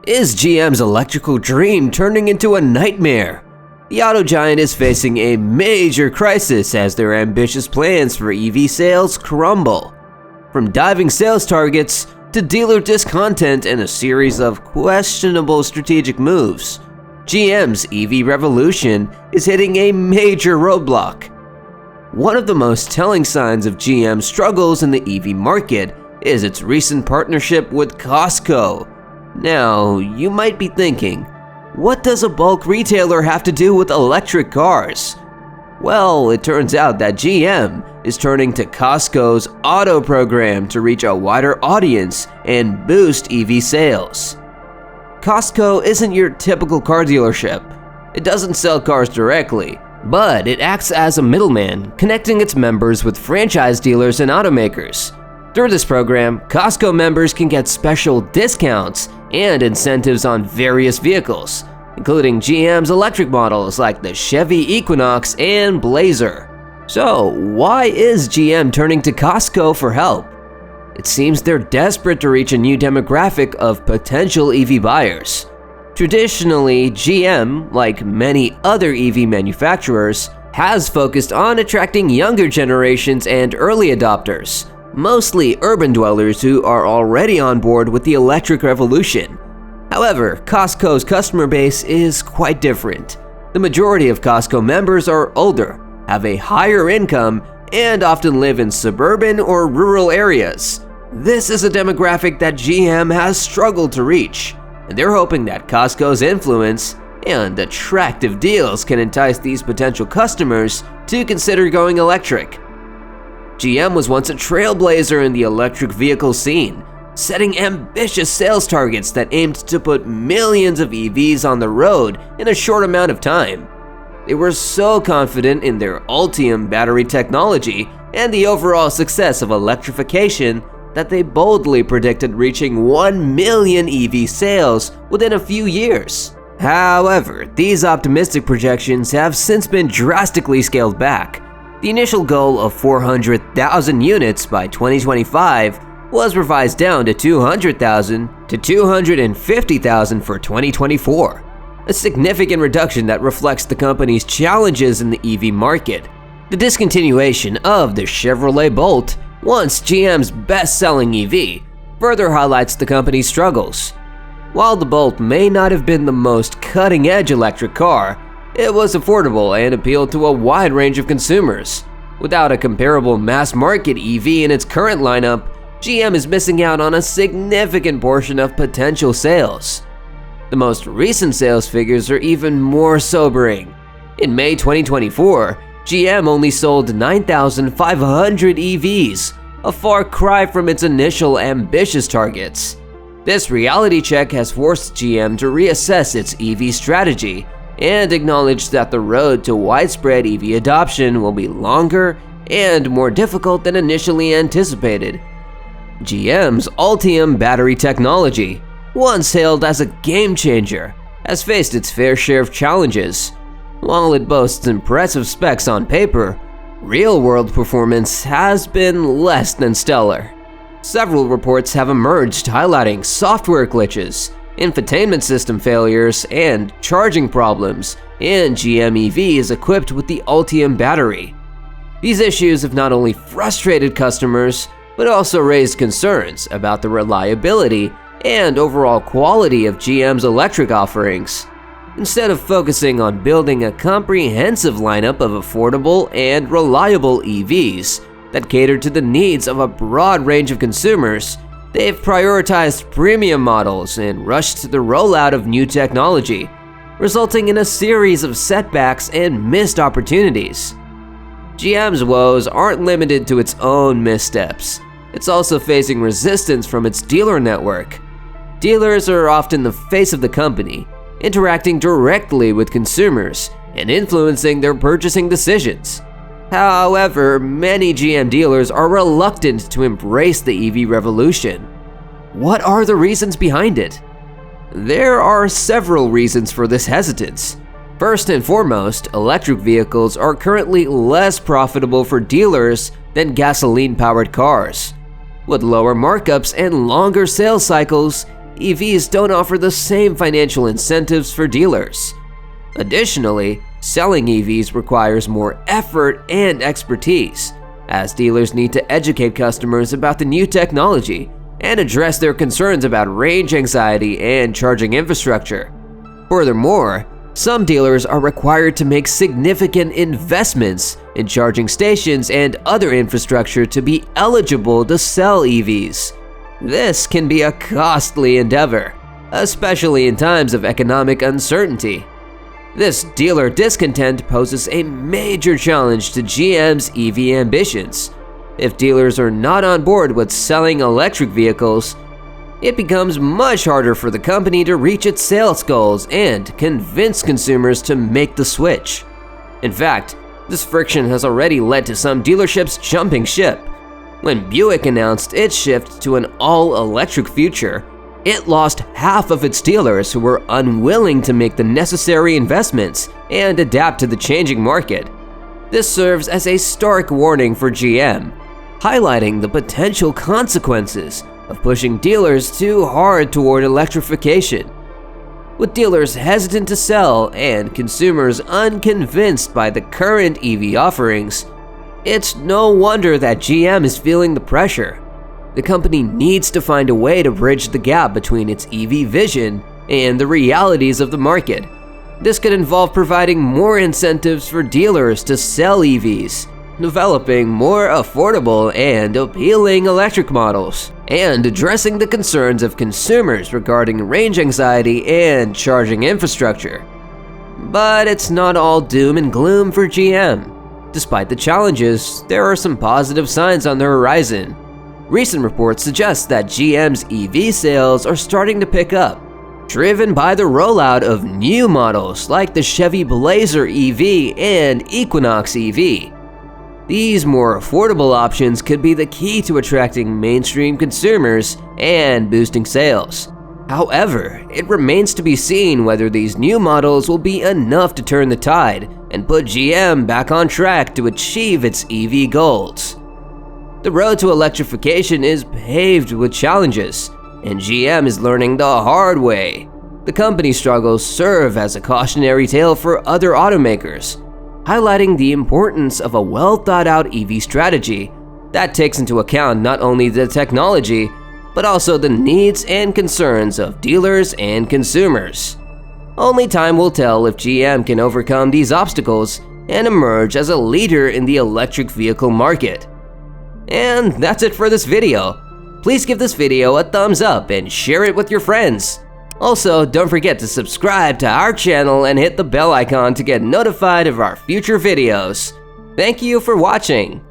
Is GM's electrical dream turning into a nightmare? The auto giant is facing a major crisis as their ambitious plans for EV sales crumble. From diving sales targets to dealer discontent and a series of questionable strategic moves, GM's EV revolution is hitting a major roadblock. One of the most telling signs of GM's struggles in the EV market is its recent partnership with Costco. Now, you might be thinking, what does a bulk retailer have to do with electric cars? Well, it turns out that GM is turning to Costco's auto program to reach a wider audience and boost EV sales. Costco isn't your typical car dealership. It doesn't sell cars directly, but it acts as a middleman, connecting its members with franchise dealers and automakers. Through this program, Costco members can get special discounts and incentives on various vehicles, including GM's electric models like the Chevy Equinox and Blazer. So, why is GM turning to Costco for help? It seems they're desperate to reach a new demographic of potential EV buyers. Traditionally, GM, like many other EV manufacturers, has focused on attracting younger generations and early adopters, mostly urban dwellers who are already on board with the electric revolution. However, Costco's customer base is quite different. The majority of Costco members are older, have a higher income, and often live in suburban or rural areas. This is a demographic that GM has struggled to reach, and they're hoping that Costco's influence and attractive deals can entice these potential customers to consider going electric. GM was once a trailblazer in the electric vehicle scene, setting ambitious sales targets that aimed to put millions of EVs on the road in a short amount of time. They were so confident in their Ultium battery technology and the overall success of electrification that they boldly predicted reaching 1 million EV sales within a few years. However, these optimistic projections have since been drastically scaled back. The initial goal of 400,000 units by 2025 was revised down to 200,000 to 250,000 for 2024, a significant reduction that reflects the company's challenges in the EV market. The discontinuation of the Chevrolet Bolt, once GM's best-selling EV, further highlights the company's struggles. While the Bolt may not have been the most cutting-edge electric car, it was affordable and appealed to a wide range of consumers. Without a comparable mass-market EV in its current lineup, GM is missing out on a significant portion of potential sales. The most recent sales figures are even more sobering. In May 2024, GM only sold 9,500 EVs, a far cry from its initial ambitious targets. This reality check has forced GM to reassess its EV strategy and acknowledge that the road to widespread EV adoption will be longer and more difficult than initially anticipated. GM's Ultium battery technology, once hailed as a game-changer, has faced its fair share of challenges. While it boasts impressive specs on paper, real-world performance has been less than stellar. Several reports have emerged highlighting software glitches, infotainment system failures, and charging problems in GM EVs equipped with the Ultium battery. These issues have not only frustrated customers, but also raised concerns about the reliability and overall quality of GM's electric offerings. Instead of focusing on building a comprehensive lineup of affordable and reliable EVs that cater to the needs of a broad range of consumers, they've prioritized premium models and rushed to the rollout of new technology, resulting in a series of setbacks and missed opportunities. GM's woes aren't limited to its own missteps. It's also facing resistance from its dealer network. Dealers are often the face of the company, interacting directly with consumers and influencing their purchasing decisions. However, many GM dealers are reluctant to embrace the EV revolution. What are the reasons behind it? There are several reasons for this hesitance. First and foremost, electric vehicles are currently less profitable for dealers than gasoline-powered cars. With lower markups and longer sales cycles, EVs don't offer the same financial incentives for dealers. Additionally, selling EVs requires more effort and expertise, as dealers need to educate customers about the new technology and address their concerns about range anxiety and charging infrastructure. Furthermore, some dealers are required to make significant investments in charging stations and other infrastructure to be eligible to sell EVs. This can be a costly endeavor, especially in times of economic uncertainty. This dealer discontent poses a major challenge to GM's EV ambitions. If dealers are not on board with selling electric vehicles, it becomes much harder for the company to reach its sales goals and convince consumers to make the switch. In fact, this friction has already led to some dealerships jumping ship. When Buick announced its shift to an all-electric future, it lost half of its dealers who were unwilling to make the necessary investments and adapt to the changing market. This serves as a stark warning for GM, highlighting the potential consequences of pushing dealers too hard toward electrification. With dealers hesitant to sell and consumers unconvinced by the current EV offerings, it's no wonder that GM is feeling the pressure. The company needs to find a way to bridge the gap between its EV vision and the realities of the market. This could involve providing more incentives for dealers to sell EVs, developing more affordable and appealing electric models, and addressing the concerns of consumers regarding range anxiety and charging infrastructure. But it's not all doom and gloom for GM. Despite the challenges, there are some positive signs on the horizon. Recent reports suggest that GM's EV sales are starting to pick up, driven by the rollout of new models like the Chevy Blazer EV and Equinox EV. These more affordable options could be the key to attracting mainstream consumers and boosting sales. However, it remains to be seen whether these new models will be enough to turn the tide and put GM back on track to achieve its EV goals. The road to electrification is paved with challenges, and GM is learning the hard way. The company's struggles serve as a cautionary tale for other automakers, highlighting the importance of a well-thought-out EV strategy that takes into account not only the technology, but also the needs and concerns of dealers and consumers. Only time will tell if GM can overcome these obstacles and emerge as a leader in the electric vehicle market. And that's it for this video. Please give this video a thumbs up and share it with your friends. Also, don't forget to subscribe to our channel and hit the bell icon to get notified of our future videos. Thank you for watching.